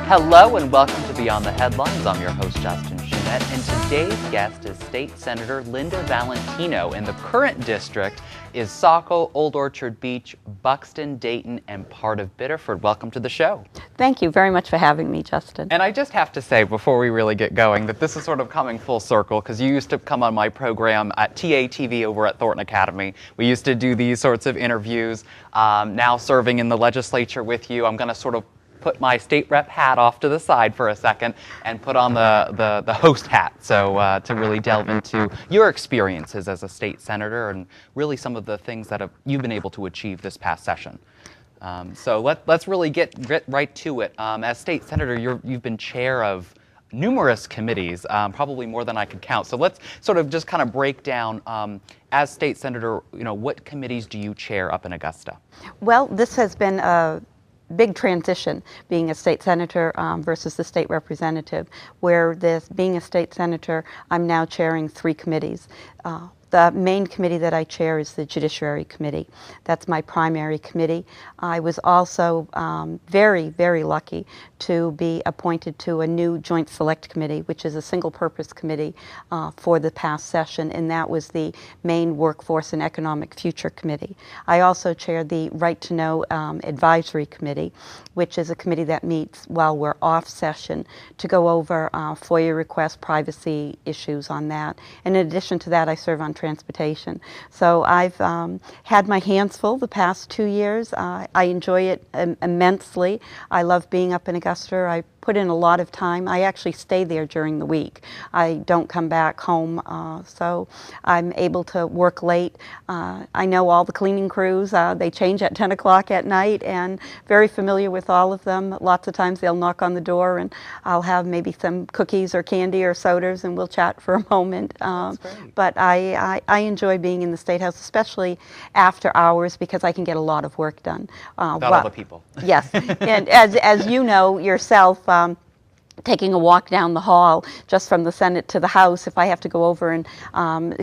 Hello and welcome to Beyond the Headlines. I'm your host, Justin Schmidt, and today's guest is State Senator Linda Valentino, and the current district is Saco, Old Orchard Beach, Buxton, Dayton, and part of Biddeford. Welcome to the show. Thank you very much for having me, Justin. And I just have to say, before we really get going, that this is sort of coming full circle, because you used to come on my program at TATV over at Thornton Academy. We used to do these sorts of interviews. Now serving in the legislature with you, I'm going to sort of put my state rep hat off to the side for a second and put on the host hat, so to really delve into your experiences as a state senator and really some of the things that you've been able to achieve this past session. So let's really get right to it. As state senator, you've been chair of numerous committees, probably more than I could count. So let's sort of just kind of break down, as state senator, what committees do you chair up in Augusta? Well, this has been a big transition, being a state senator versus the state representative, where being a state senator, I'm now chairing 3 committees. The main committee that I chair is the Judiciary Committee. That's my primary committee. I was also very, very lucky to be appointed to a new Joint Select Committee, which is a single-purpose committee for the past session, and that was the Maine Workforce and Economic Future Committee. I also chair the Right to Know Advisory Committee, which is a committee that meets while we're off session to go over FOIA requests, privacy issues on that. And in addition to that, I serve on transportation. So I've had my hands full the past 2 years. I enjoy it immensely. I love being up in Augusta. I put in a lot of time. I actually stay there during the week. I don't come back home, so I'm able to work late. I know all the cleaning crews. They change at 10 o'clock at night, and very familiar with all of them. Lots of times they'll knock on the door and I'll have maybe some cookies or candy or sodas and we'll chat for a moment. That's great. But I enjoy being in the State House, especially after hours, because I can get a lot of work done. About all the people. Yes, and as you know yourself, taking a walk down the hall just from the Senate to the House, if I have to go over and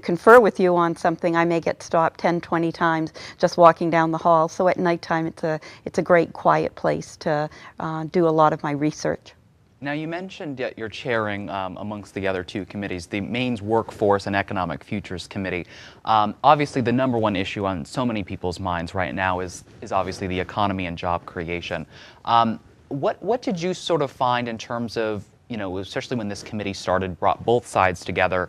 confer with you on something, I may get stopped 10, 20 times just walking down the hall. So at nighttime, it's a great quiet place to do a lot of my research. Now, you mentioned that you're chairing, amongst the other 2 committees, the Maine's Workforce and Economic Futures Committee. Obviously, the #1 issue on so many people's minds right now is obviously the economy and job creation. What did you sort of find in terms of, especially when this committee started, brought both sides together,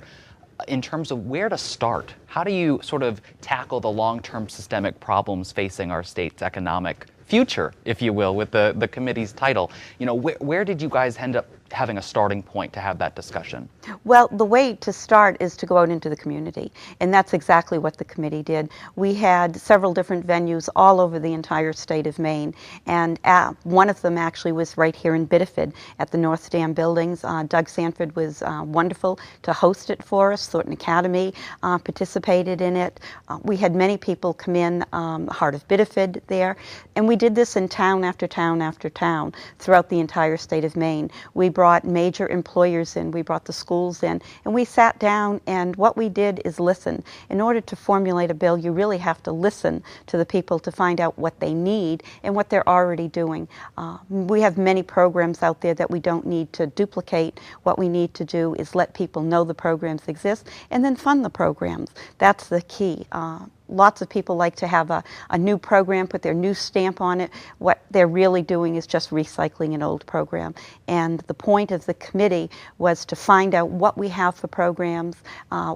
in terms of where to start? How do you sort of tackle the long-term systemic problems facing our state's economic future, if you will, with the committee's title? Where did you guys end up having a starting point to have that discussion? Well, the way to start is to go out into the community, and that's exactly what the committee did. We had several different venues all over the entire state of Maine, and one of them actually was right here in Biddeford at the North Dam buildings. Doug Sanford was wonderful to host it for us. Thornton Academy participated in it. We had many people come in, Heart of Biddeford there, and we did this in town after town after town throughout the entire state of Maine. We brought major employers in, we brought the schools in, and we sat down, and what we did is listen. In order to formulate a bill, you really have to listen to the people to find out what they need and what they're already doing. We have many programs out there that we don't need to duplicate. What we need to do is let people know the programs exist and then fund the programs. That's the key. Lots of people like to have a new program, put their new stamp on it. What they're really doing is just recycling an old program. And the point of the committee was to find out what we have for programs,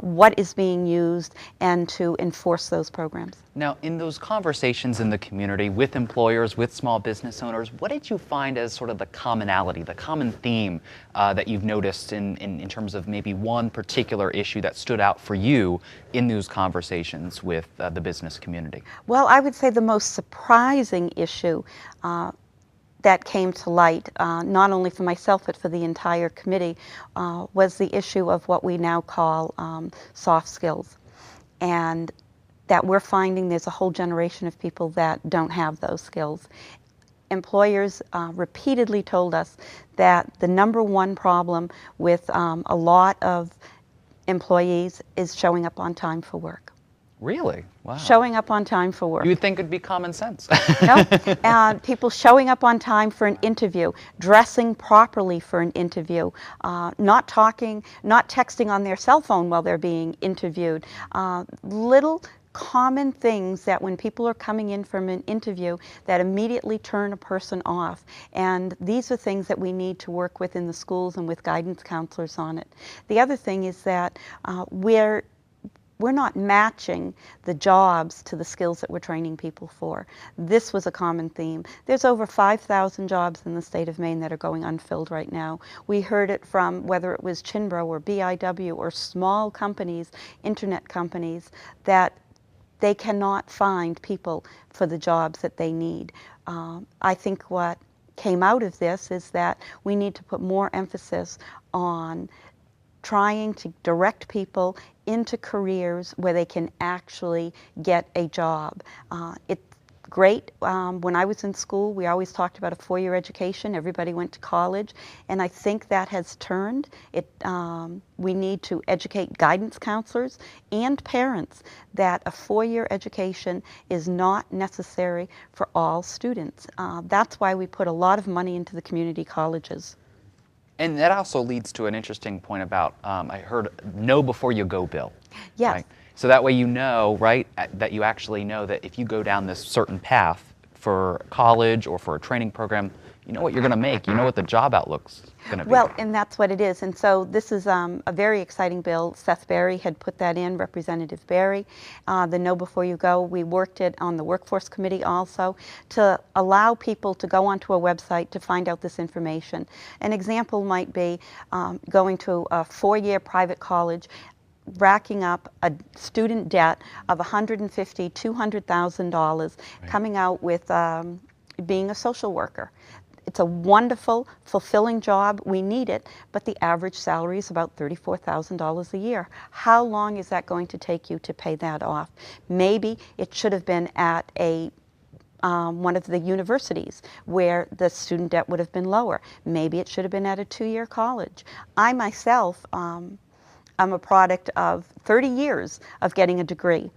what is being used, and to enforce those programs. Now, in those conversations in the community with employers, with small business owners, what did you find as sort of the commonality, the common theme that you've noticed in terms of maybe one particular issue that stood out for you in those conversations with the business community? Well, I would say the most surprising issue that came to light, not only for myself but for the entire committee, was the issue of what we now call soft skills. And that we're finding there's a whole generation of people that don't have those skills. Employers repeatedly told us that the #1 problem with a lot of employees is showing up on time for work. Really? Wow. Showing up on time for work. You would think it'd be common sense. No, and people showing up on time for an interview, dressing properly for an interview, not talking, not texting on their cell phone while they're being interviewed. Little common things that when people are coming in from an interview that immediately turn a person off. And these are things that we need to work with in the schools and with guidance counselors on it. The other thing is that we're not matching the jobs to the skills that we're training people for. This was a common theme. There's over 5,000 jobs in the state of Maine that are going unfilled right now. We heard it from whether it was Chinbro or BIW or small companies, internet companies, that they cannot find people for the jobs that they need. I think what came out of this is that we need to put more emphasis on trying to direct people into careers where they can actually get a job. It's great. When I was in school, we always talked about a four-year education. Everybody went to college, and I think that has turned. We need to educate guidance counselors and parents that a four-year education is not necessary for all students. That's why we put a lot of money into the community colleges. And that also leads to an interesting point about, I heard, know before you go bill. Yes. Right? So that way you know, right, that you actually know that if you go down this certain path for college or for a training program, you know what you're going to make. You know what the job outlook's going to be. Well, and that's what it is. And so this is a very exciting bill. Seth Berry had put that in, Representative Berry. The Know Before You Go, we worked it on the Workforce Committee also to allow people to go onto a website to find out this information. An example might be going to a four-year private college, racking up a student debt of $150,000, $200,000, coming out with being a social worker. It's a wonderful, fulfilling job. We need it, but the average salary is about $34,000 a year. How long is that going to take you to pay that off? Maybe it should have been at one of the universities where the student debt would have been lower. Maybe it should have been at a two-year college. I myself, I'm a product of 30 years of getting a degree.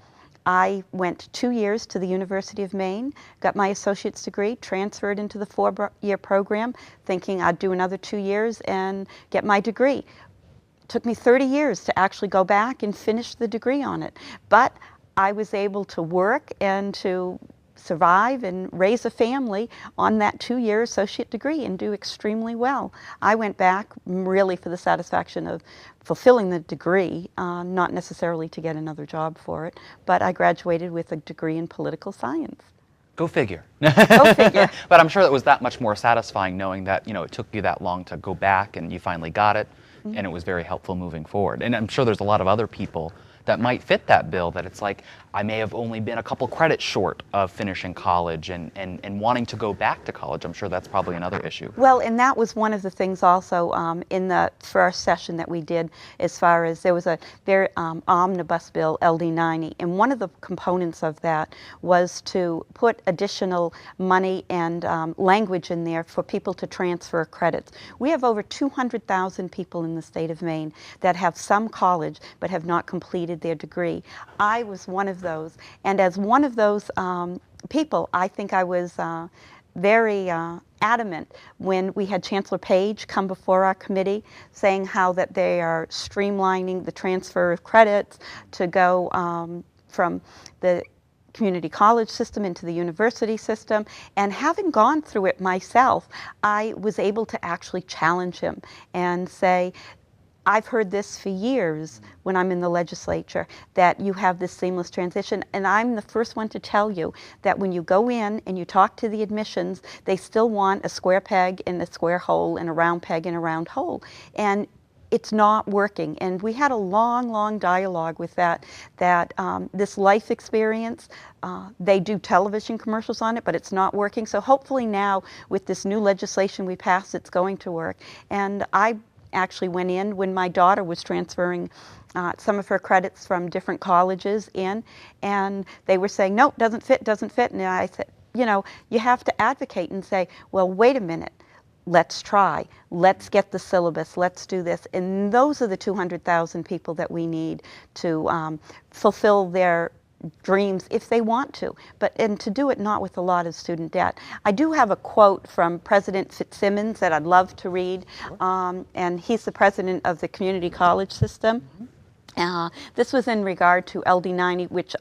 I went 2 years to the University of Maine, got my associate's degree, transferred into the four-year program, thinking I'd do another 2 years and get my degree. It took me 30 years to actually go back and finish the degree on it. But I was able to work and to survive and raise a family on that 2-year associate degree and do extremely well. I went back really for the satisfaction of fulfilling the degree, not necessarily to get another job for it, but I graduated with a degree in political science. Go figure. Go figure. But I'm sure that was that much more satisfying knowing that, you know, it took you that long to go back and you finally got it, and it was very helpful moving forward. And I'm sure there's a lot of other people that might fit that bill, that it's like, I may have only been a couple credits short of finishing college and wanting to go back to college. I'm sure that's probably another issue. Well, and that was one of the things also in the first session that we did, as far as there was a very omnibus bill, LD 90, and one of the components of that was to put additional money and language in there for people to transfer credits. We have over 200,000 people in the state of Maine that have some college but have not completed their degree. I was one of those, and as one of those people, I think I was very adamant when we had Chancellor Page come before our committee saying how that they are streamlining the transfer of credits to go from the community college system into the university system. And having gone through it myself, I was able to actually challenge him and say, I've heard this for years when I'm in the legislature, that you have this seamless transition, and I'm the first one to tell you that when you go in and you talk to the admissions, they still want a square peg in a square hole and a round peg in a round hole. And it's not working. And we had a long, long dialogue with that this life experience, they do television commercials on it, but it's not working. So hopefully now with this new legislation we passed, it's going to work. And I actually went in when my daughter was transferring some of her credits from different colleges in, and they were saying, no, doesn't fit. And I said, you know, you have to advocate and say, well, wait a minute. Let's try. Let's get the syllabus. Let's do this. And those are the 200,000 people that we need to fulfill their dreams if they want to, and to do it not with a lot of student debt. I do have a quote from President Fitzsimmons that I'd love to read, and he's the president of the community college system. This was in regard to LD90, which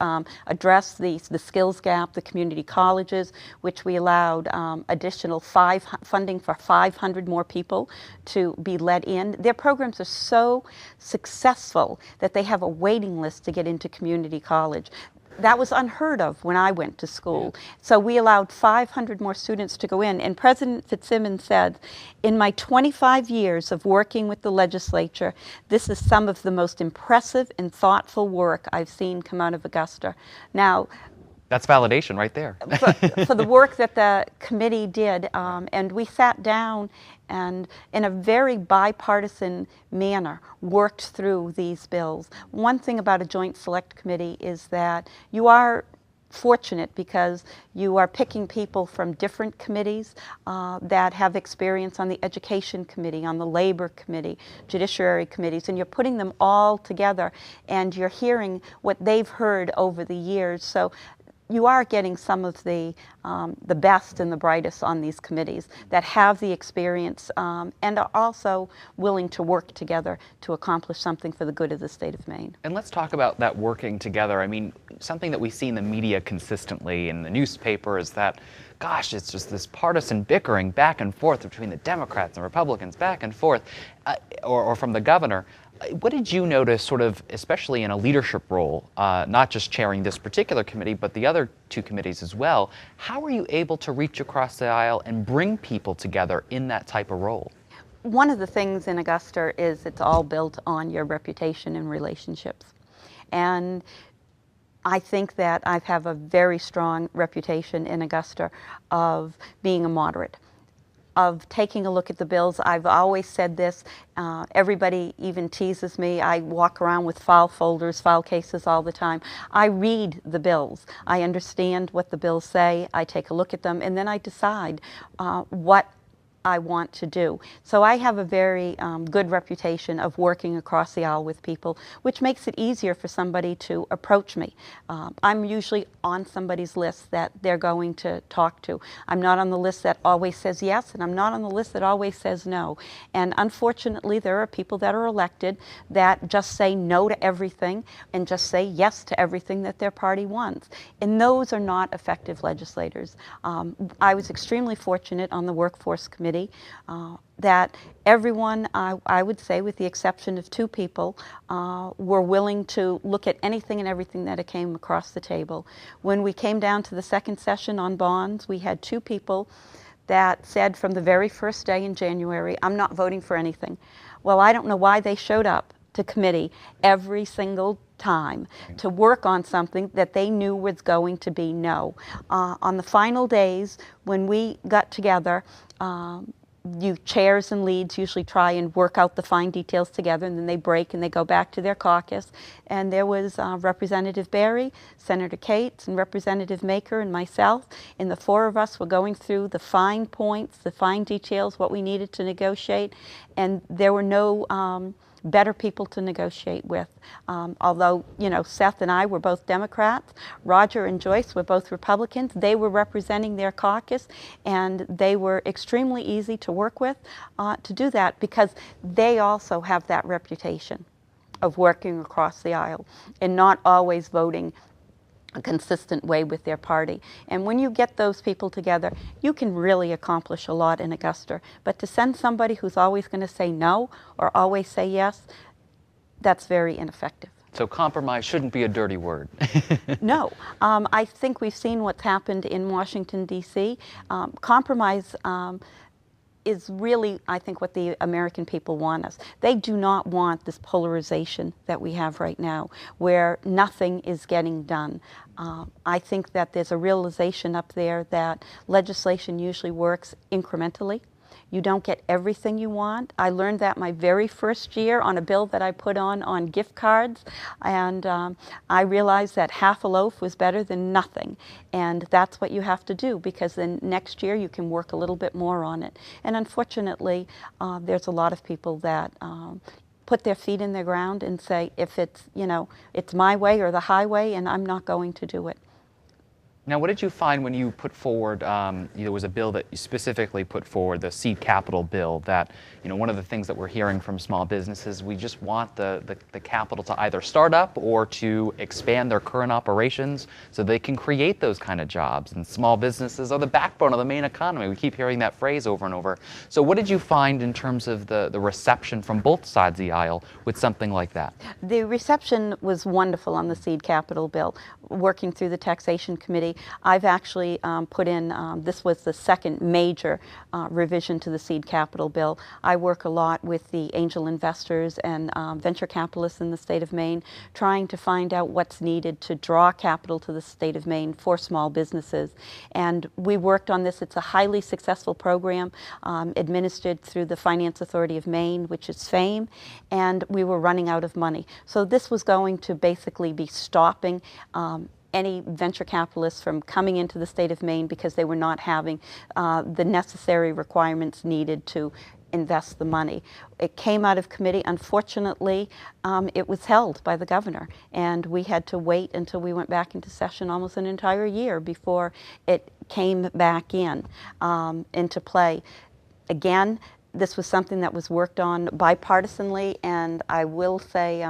addressed the skills gap, the community colleges, which we allowed additional funding for 500 more people to be let in. Their programs are so successful that they have a waiting list to get into community college. That was unheard of when I went to school. So we allowed 500 more students to go in. And President Fitzsimmons said, in my 25 years of working with the legislature, this is some of the most impressive and thoughtful work I've seen come out of Augusta. Now, that's validation right there. for the work that the committee did, and we sat down and in a very bipartisan manner worked through these bills. One thing about a joint select committee is that you are fortunate because you are picking people from different committees that have experience on the Education Committee, on the Labor Committee, Judiciary Committees, and you're putting them all together and you're hearing what they've heard over the years. So you are getting some of the best and the brightest on these committees that have the experience and are also willing to work together to accomplish something for the good of the state of Maine. And let's talk about that working together. I mean, something that we see in the media consistently in the newspaper is that, gosh, it's just this partisan bickering back and forth between the Democrats and Republicans, back and forth, or from the governor. What did you notice, sort of, especially in a leadership role, not just chairing this particular committee, but the other two committees as well? How were you able to reach across the aisle and bring people together in that type of role? One of the things in Augusta is it's all built on your reputation and relationships. And I think that I have a very strong reputation in Augusta of being a moderate, of taking a look at the bills. I've always said this, everybody even teases me. I walk around with file folders, file cases all the time. I read the bills. I understand what the bills say. I take a look at them, and then I decide what I want to do. So I have a very good reputation of working across the aisle with people, which makes it easier for somebody to approach me. I'm usually on somebody's list that they're going to talk to. I'm not on the list that always says yes, and I'm not on the list that always says no. And unfortunately, there are people that are elected that just say no to everything and just say yes to everything that their party wants. And those are not effective legislators. I was extremely fortunate on the Workforce Committee that everyone, I would say with the exception of two people, were willing to look at anything and everything that came across the table. When we came down to the second session on bonds, we had two people that said from the very first day in January, I'm not voting for anything. Well, I don't know why they showed up to committee every single time to work on something that they knew was going to be no. On the final days when we got together, you chairs and leads usually try and work out the fine details together, and then they break and they go back to their caucus. And there was Representative Berry, Senator Cates, and Representative Maker and myself, and the four of us were going through the fine points, the fine details, what we needed to negotiate, and there were no better people to negotiate with. Although, you know, Seth and I were both Democrats, Roger and Joyce were both Republicans. They were representing their caucus, and they were extremely easy to work with to do that because they also have that reputation of working across the aisle and not always voting a consistent way with their party. And when you get those people together, you can really accomplish a lot in Augusta. But to send somebody who's always going to say no or always say yes, that's very ineffective. So compromise shouldn't be a dirty word. No. I think we've seen what's happened in Washington, D.C. Compromise is really, I think, what the American people want us. They do not want this polarization that we have right now, where nothing is getting done. I think that there's a realization up there that legislation usually works incrementally. You don't get everything you want. I learned that my very first year on a bill that I put on gift cards, and I realized that half a loaf was better than nothing, and that's what you have to do, because then next year you can work a little bit more on it. And unfortunately, there's a lot of people that put their feet in the ground and say, if it's, it's my way or the highway, and I'm not going to do it. Now, what did you find when you put forward, there was a bill that you specifically put forward, the seed capital bill, that, one of the things that we're hearing from small businesses, we just want the capital to either start up or to expand their current operations so they can create those kind of jobs. And small businesses are the backbone of the main economy. We keep hearing that phrase over and over. So what did you find in terms of the reception from both sides of the aisle with something like that? The reception was wonderful on the seed capital bill. Working through the taxation committee, I've actually put in, this was the second major revision to the seed capital bill. I work a lot with the angel investors and venture capitalists in the state of Maine, trying to find out what's needed to draw capital to the state of Maine for small businesses. And we worked on this. It's a highly successful program administered through the Finance Authority of Maine, which is FAME, and we were running out of money. So this was going to basically be stopping any venture capitalists from coming into the state of Maine because they were not having the necessary requirements needed to invest the money. It came out of committee. Unfortunately, it was held by the governor, and we had to wait until we went back into session almost an entire year before it came back into play. Again, this was something that was worked on bipartisanly, and I will say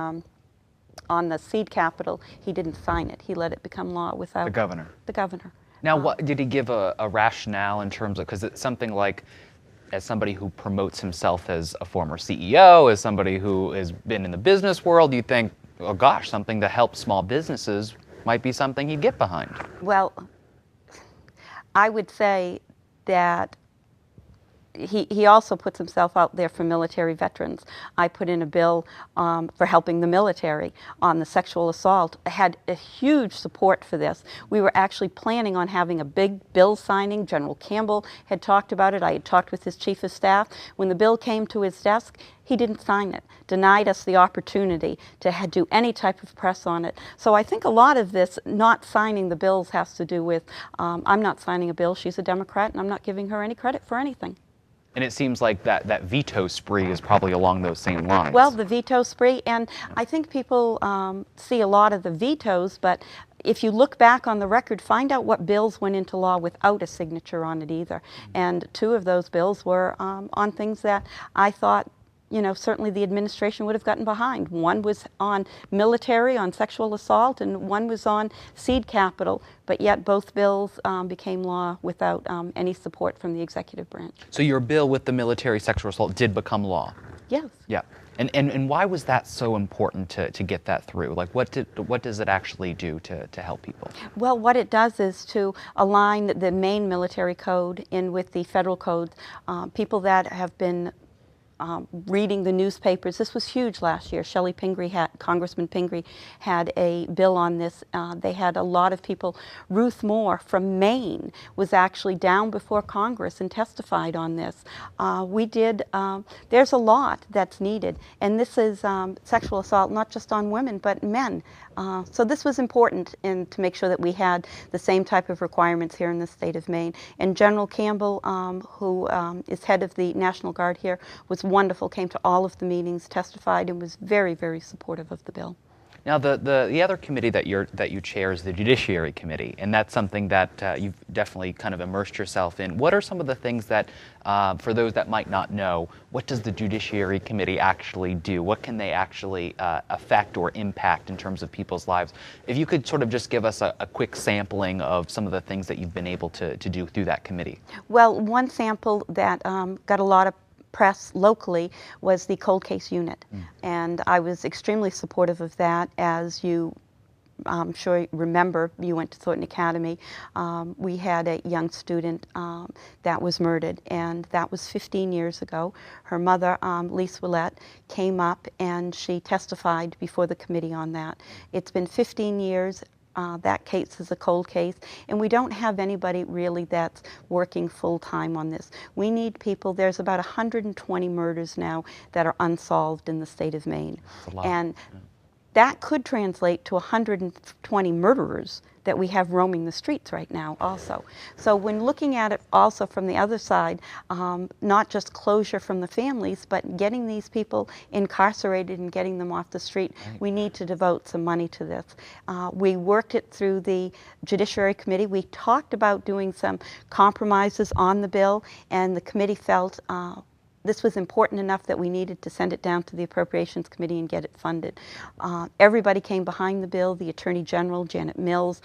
on the seed capital, he didn't sign it. He let it become law without... The governor. The governor. Now, what did he give a rationale in terms of, because it's something like, as somebody who promotes himself as a former CEO, as somebody who has been in the business world, you think, oh gosh, something to help small businesses might be something he'd get behind. Well, I would say that he also puts himself out there for military veterans. I put in a bill for helping the military on the sexual assault. I had a huge support for this. We were actually planning on having a big bill signing. General Campbell had talked about it. I had talked with his chief of staff. When the bill came to his desk, he didn't sign it, denied us the opportunity to do any type of press on it. So I think a lot of this not signing the bills has to do with, I'm not signing a bill, she's a Democrat, and I'm not giving her any credit for anything. And it seems like that veto spree is probably along those same lines. Well, the veto spree, and I think people see a lot of the vetoes, but if you look back on the record, find out what bills went into law without a signature on it either. And two of those bills were on things that I thought, certainly the administration would have gotten behind. One was on military, on sexual assault, and one was on seed capital, but yet both bills became law without any support from the executive branch. So your bill with the military sexual assault did become law? Yes. Yeah. And why was that so important to get that through? Like, what does it actually do to help people? Well, what it does is to align the Maine military code in with the federal code. People that have been reading the newspapers. This was huge last year. Congressman Pingree had a bill on this. They had a lot of people. Ruth Moore from Maine was actually down before Congress and testified on this. There's a lot that's needed, and this is sexual assault not just on women but men. So this was important to make sure that we had the same type of requirements here in the state of Maine. And General Campbell, who is head of the National Guard here, was wonderful, came to all of the meetings, testified, and was very, very supportive of the bill. Now, the other committee that you chair is the Judiciary Committee, and that's something that you've definitely kind of immersed yourself in. What are some of the things that, for those that might not know, what does the Judiciary Committee actually do? What can they actually affect or impact in terms of people's lives? If you could sort of just give us a quick sampling of some of the things that you've been able to do through that committee. Well, one sample that got a lot of press locally was the cold case unit. And I was extremely supportive of that. As I'm sure you remember, you went to Thornton Academy. We had a young student that was murdered, and that was 15 years ago. Her mother, Lise Willette, came up and she testified before the committee on that. It's been 15 years. That case is a cold case, and we don't have anybody really that's working full-time on this. We need people. There's about 120 murders now that are unsolved in the state of Maine. That's a lot. And that could translate to 120 murderers that we have roaming the streets right now also. So when looking at it also from the other side, not just closure from the families, but getting these people incarcerated and getting them off the street, we need to devote some money to this. We worked it through the Judiciary Committee. We talked about doing some compromises on the bill, and the committee felt this was important enough that we needed to send it down to the Appropriations Committee and get it funded. Everybody came behind the bill. The Attorney General, Janet Mills,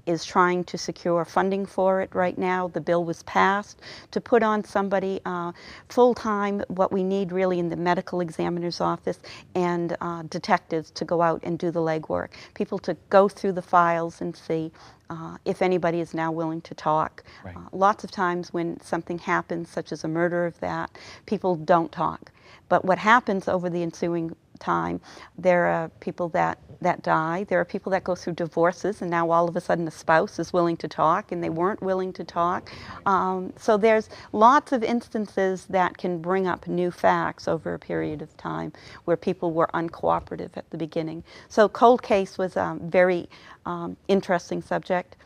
is trying to secure funding for it right now. The bill was passed to put on somebody full-time, what we need really in the medical examiner's office, and detectives to go out and do the legwork. People to go through the files and see if anybody is now willing to talk. Right. Lots of times when something happens, such as a murder of that, people don't talk. But what happens over the ensuing time, there are people that die, there are people that go through divorces, and now all of a sudden the spouse is willing to talk and they weren't willing to talk. So there's lots of instances that can bring up new facts over a period of time where people were uncooperative at the beginning. So cold case was a very interesting subject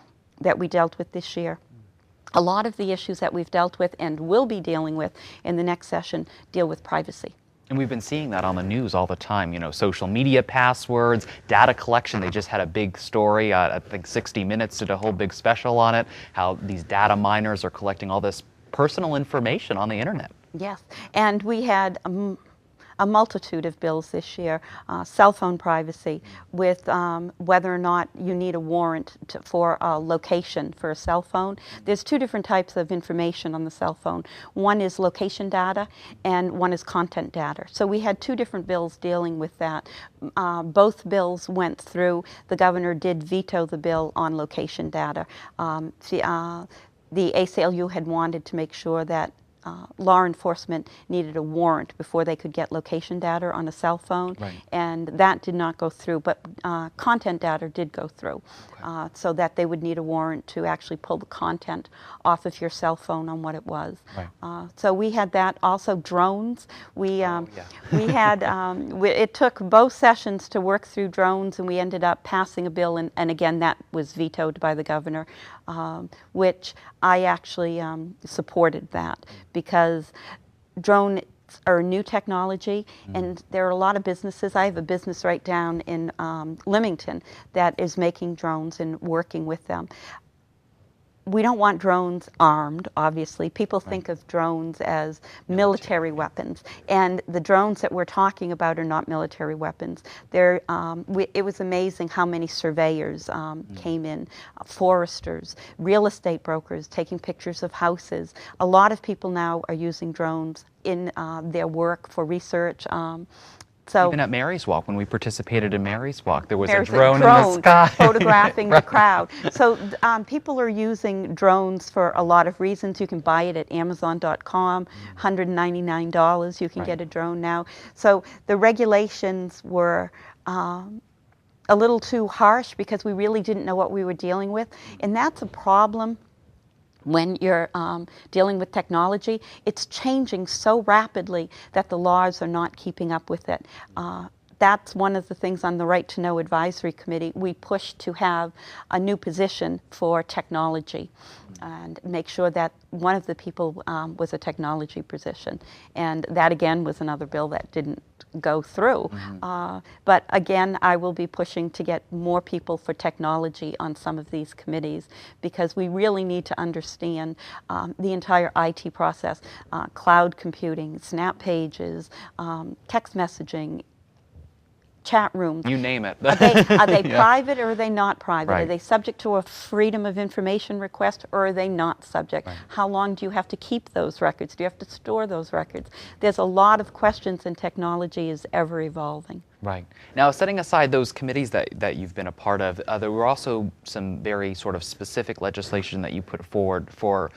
that we dealt with this year. A lot of the issues that we've dealt with and will be dealing with in the next session deal with privacy. And we've been seeing that on the news all the time, you know, social media passwords, data collection. They just had a big story, I think 60 Minutes did a whole big special on it, how these data miners are collecting all this personal information on the internet. Yes, and we had a multitude of bills this year. Cell phone privacy, with whether or not you need a warrant for a location for a cell phone. There's two different types of information on the cell phone. One is location data and one is content data. So we had two different bills dealing with that. Both bills went through. The governor did veto the bill on location data. The ACLU had wanted to make sure that law enforcement needed a warrant before they could get location data on a cell phone, and that did not go through, but content data did go through, so that they would need a warrant to actually pull the content off of your cell phone on what it was. So we had that. Also drones. We had, it took both sessions to work through drones, and we ended up passing a bill, and again that was vetoed by the governor, which I actually supported that, because drones are new technology, and there are a lot of businesses. I have a business right down in Leamington that is making drones and working with them. We don't want drones armed, obviously. People think of drones as military weapons, and the drones that we're talking about are not military weapons. They're, it was amazing how many surveyors came in, foresters, real estate brokers taking pictures of houses. A lot of people now are using drones in their work for research. So even at Mary's Walk, when we participated in Mary's Walk, there was a drone in the sky photographing the crowd. So people are using drones for a lot of reasons. You can buy it at Amazon.com, $199. You can get a drone now. So the regulations were a little too harsh because we really didn't know what we were dealing with, and that's a problem. When you're dealing with technology, it's changing so rapidly that the laws are not keeping up with it. That's one of the things on the Right to Know Advisory Committee. We pushed to have a new position for technology and make sure that one of the people was a technology position. And that, again, was another bill that didn't go through. But again, I will be pushing to get more people for technology on some of these committees, because we really need to understand the entire IT process, cloud computing, snap pages, text messaging, chat rooms. You name it. Are they private or are they not private? Are they subject to a freedom of information request or are they not subject? How long do you have to keep those records? Do you have to store those records? There's a lot of questions, and technology is ever evolving. Right. Now, setting aside those committees that you've been a part of, there were also some very sort of specific legislation that you put forward for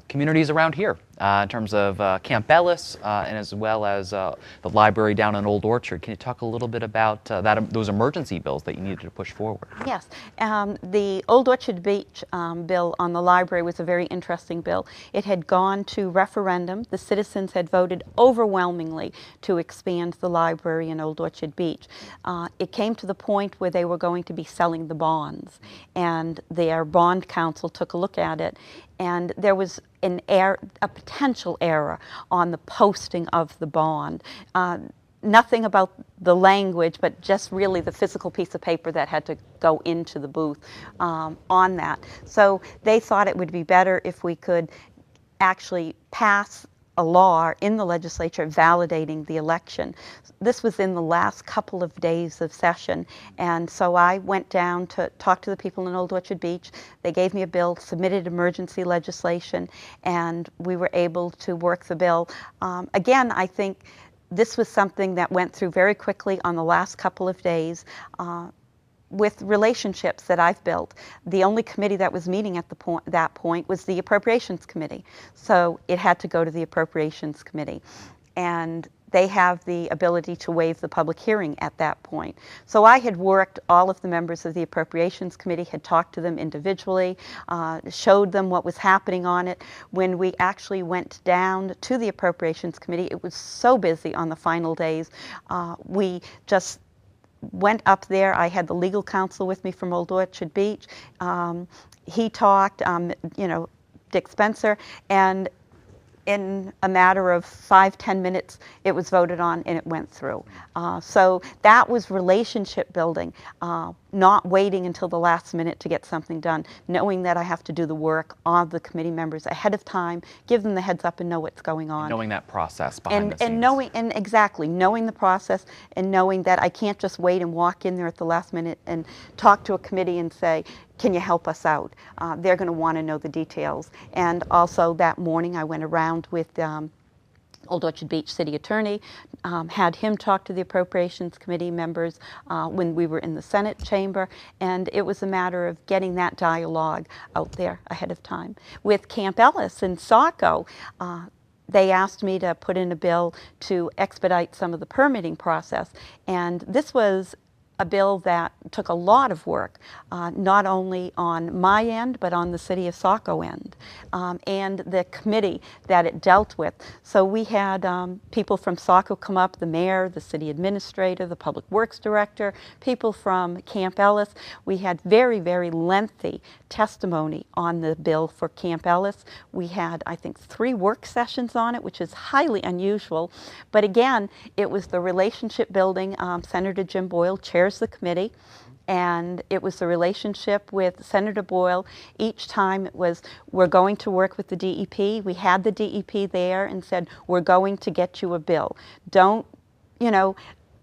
communities around here in terms of Camp Ellis and as well as the library down in Old Orchard. Can you talk a little bit about those emergency bills that you needed to push forward? Yes. The Old Orchard Beach bill on the library was a very interesting bill. It had gone to referendum. The citizens had voted overwhelmingly to expand the library in Old Orchard Beach. It came to the point where they were going to be selling the bonds, and their bond counsel took a look at it, and there was a potential error on the posting of the bond. Nothing about the language, but just really the physical piece of paper that had to go into the booth on that. So they thought it would be better if we could actually pass a law in the legislature validating the election. This was in the last couple of days of session, and so I went down to talk to the people in Old Orchard Beach. They gave me a bill, submitted emergency legislation, and we were able to work the bill. Again, I think this was something that went through very quickly on the last couple of days with relationships that I've built. The only committee that was meeting at that point was the Appropriations Committee. So it had to go to the Appropriations Committee. And they have the ability to waive the public hearing at that point. So I had worked, all of the members of the Appropriations Committee had talked to them individually, showed them what was happening on it. When we actually went down to the Appropriations Committee, it was so busy on the final days. We just went up there. I had the legal counsel with me from Old Orchard Beach. He talked, Dick Spencer, and in a matter of 5-10 minutes, it was voted on and it went through. So that was relationship building, not waiting until the last minute to get something done, knowing that I have to do the work of the committee members ahead of time, give them the heads up and know what's going on. Knowing that process behind the scenes. Knowing the process and knowing that I can't just wait and walk in there at the last minute and talk to a committee and say, can you help us out? They're going to want to know the details. And also that morning I went around with Old Orchard Beach City Attorney, had him talk to the Appropriations Committee members when we were in the Senate chamber, and it was a matter of getting that dialogue out there ahead of time. With Camp Ellis and Saco, they asked me to put in a bill to expedite some of the permitting process, and this was a bill that took a lot of work, not only on my end, but on the City of Saco end, and the committee that it dealt with. So we had people from Saco come up, the mayor, the city administrator, the public works director, people from Camp Ellis. We had very, very lengthy testimony on the bill for Camp Ellis. We had, I think, 3 work sessions on it, which is highly unusual. But again, it was the relationship building. Senator Jim Boyle chairs the committee, and it was the relationship with Senator Boyle. Each time it was, we're going to work with the DEP. We had the DEP there and said, we're going to get you a bill. Don't,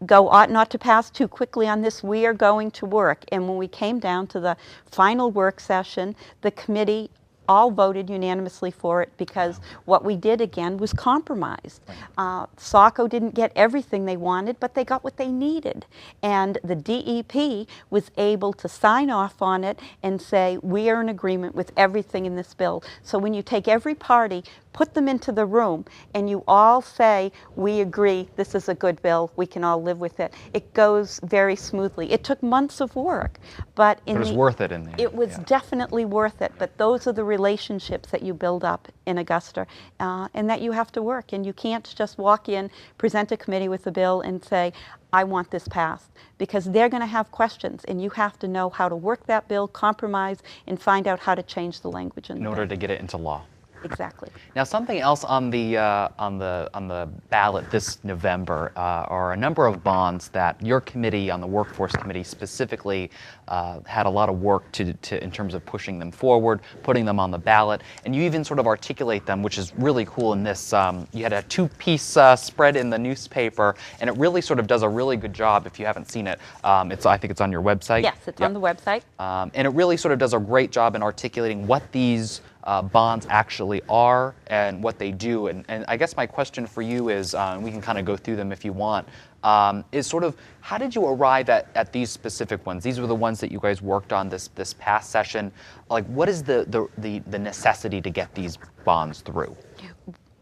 go ought not to pass too quickly on this. We are going to work. And when we came down to the final work session, the committee all voted unanimously for it because what we did again was compromise. Saco didn't get everything they wanted, but they got what they needed. And the DEP was able to sign off on it and say, we are in agreement with everything in this bill. So when you take every party, put them into the room, and you all say, we agree, this is a good bill, we can all live with it, it goes very smoothly. It took months of work, but it was worth it in the end. It was definitely worth it, but those are the relationships that you build up in Augusta, and that you have to work, and you can't just walk in, present a committee with a bill and say, I want this passed, because they're going to have questions, and you have to know how to work that bill, compromise, and find out how to change the language in order to get it into law. Exactly. Now, something else on the ballot this November are a number of bonds that your committee, on the Workforce Committee specifically, had a lot of work to in terms of pushing them forward, putting them on the ballot, and you even sort of articulate them, which is really cool. In this, you had a 2-piece spread in the newspaper, and it really sort of does a really good job. If you haven't seen it, I think it's on your website. Yes, it's on the website. And it really sort of does a great job in articulating what these bonds actually are and what they do. And I guess my question for you is, and we can kind of go through them if you want, is sort of how did you arrive at these specific ones? These were the ones that you guys worked on this past session. Like, what is the necessity to get these bonds through?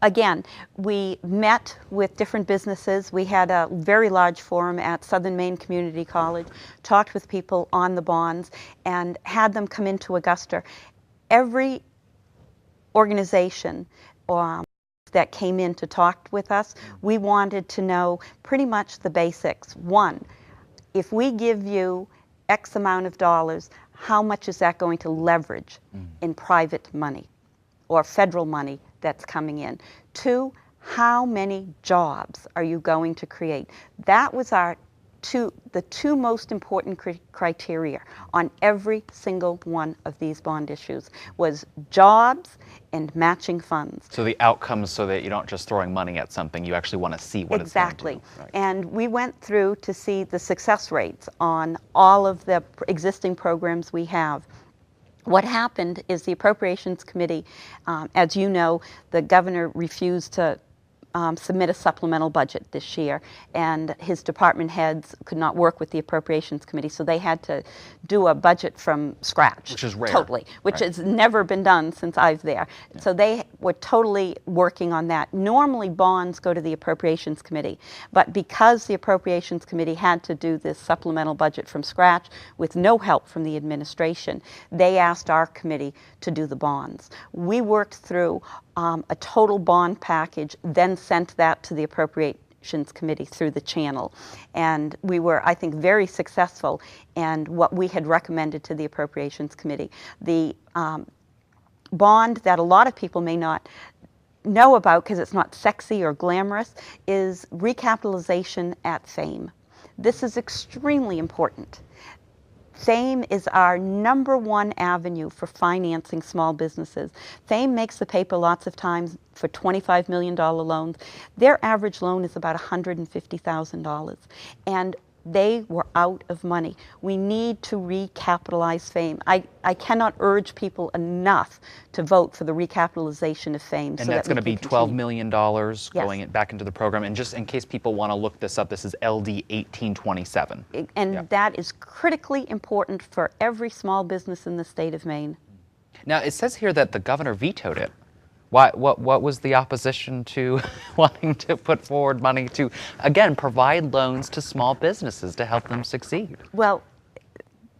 Again, we met with different businesses. We had a very large forum at Southern Maine Community College, talked with people on the bonds, and had them come into Augusta. Every organization that came in to talk with us, we wanted to know pretty much the basics. One, if we give you X amount of dollars, how much is that going to leverage in private money or federal money that's coming in? Two, how many jobs are you going to create? That was the two most important criteria on every single one of these bond issues, was jobs and matching funds. So the outcomes, so that you don't just throwing money at something, you actually want to see what exactly. It's going to do. Right. And we went through to see the success rates on all of the existing programs we have. What happened is the Appropriations Committee, as you know, the governor refused to submit a supplemental budget this year, and his department heads could not work with the Appropriations Committee, so they had to do a budget from scratch. Which is rare. Totally, which right. has never been done since I was there. Yeah. So they were totally working on that. Normally bonds go to the Appropriations Committee, but because the Appropriations Committee had to do this supplemental budget from scratch with no help from the administration, they asked our committee to do the bonds. We worked through a total bond package, then sent that to the Appropriations Committee through the channel. And we were, I think, very successful in what we had recommended to the Appropriations Committee. The bond that a lot of people may not know about, because it's not sexy or glamorous, is recapitalization at FAME. This is extremely important. FAME is our #1 avenue for financing small businesses. FAME makes the paper lots of times for $25 million loans. Their average loan is about $150,000. And they were out of money. We need to recapitalize FAME. I cannot urge people enough to vote for the recapitalization of FAME. And that's going to be $12 million going yes. back into the program. And just in case people want to look this up, this is LD 1827. And yep. that is critically important for every small business in the state of Maine. Now, it says here that the governor vetoed it. What was the opposition to wanting to put forward money to, again, provide loans to small businesses to help them succeed? Well,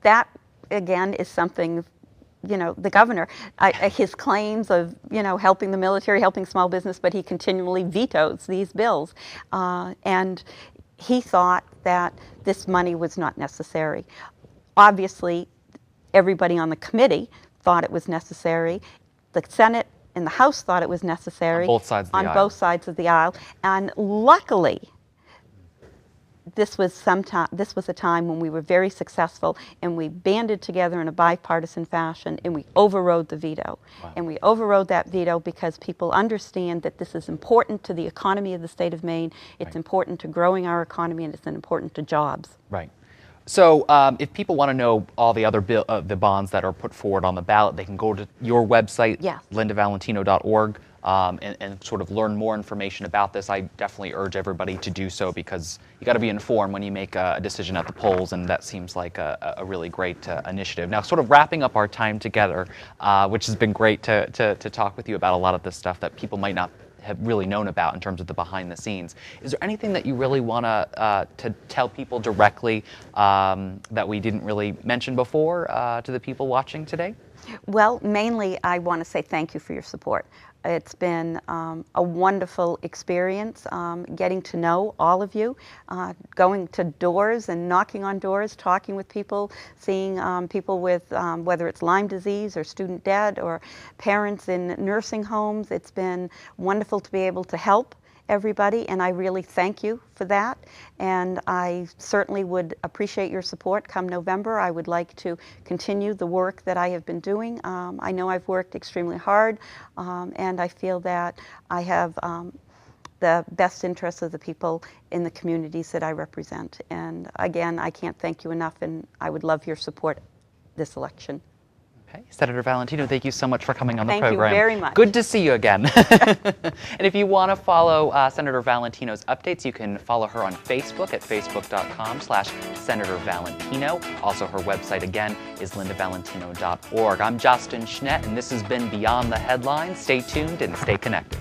that, again, is something, you know, the governor, his claims of, you know, helping the military, helping small business, but he continually vetoes these bills. And he thought that this money was not necessary. Obviously, everybody on the committee thought it was necessary. The Senate and the House thought it was necessary. On both sides of the aisle. On both sides of the aisle. And luckily, this was a time when we were very successful, and we banded together in a bipartisan fashion, and we overrode the veto. Wow. And we overrode that veto because people understand that this is important to the economy of the state of Maine, it's right. important to growing our economy, and it's important to jobs. Right. So if people want to know all the other the bonds that are put forward on the ballot, they can go to your website, yes. lindavalentino.org, and sort of learn more information about this. I definitely urge everybody to do so, because you got to be informed when you make a decision at the polls, and that seems like a really great initiative. Now, sort of wrapping up our time together, which has been great to talk with you about a lot of this stuff that people might not have really known about in terms of the behind the scenes. Is there anything that you really want to tell people directly that we didn't really mention before to the people watching today? Well, mainly I want to say thank you for your support. It's been a wonderful experience getting to know all of you, going to doors and knocking on doors, talking with people, seeing people with whether it's Lyme disease or student debt or parents in nursing homes. It's been wonderful to be able to help everybody, and I really thank you for that. And I certainly would appreciate your support come November. I would like to continue the work that I have been doing. I know I've worked extremely hard, and I feel that I have the best interests of the people in the communities that I represent. And again, I can't thank you enough, and I would love your support this election. Okay. Senator Valentino, thank you so much for coming on the program. Thank you very much. Good to see you again. And if you want to follow Senator Valentino's updates, you can follow her on Facebook at facebook.com/Senator Valentino. Also, her website again is lindavalentino.org. I'm Justin Schnedt, and this has been Beyond the Headlines. Stay tuned and stay connected.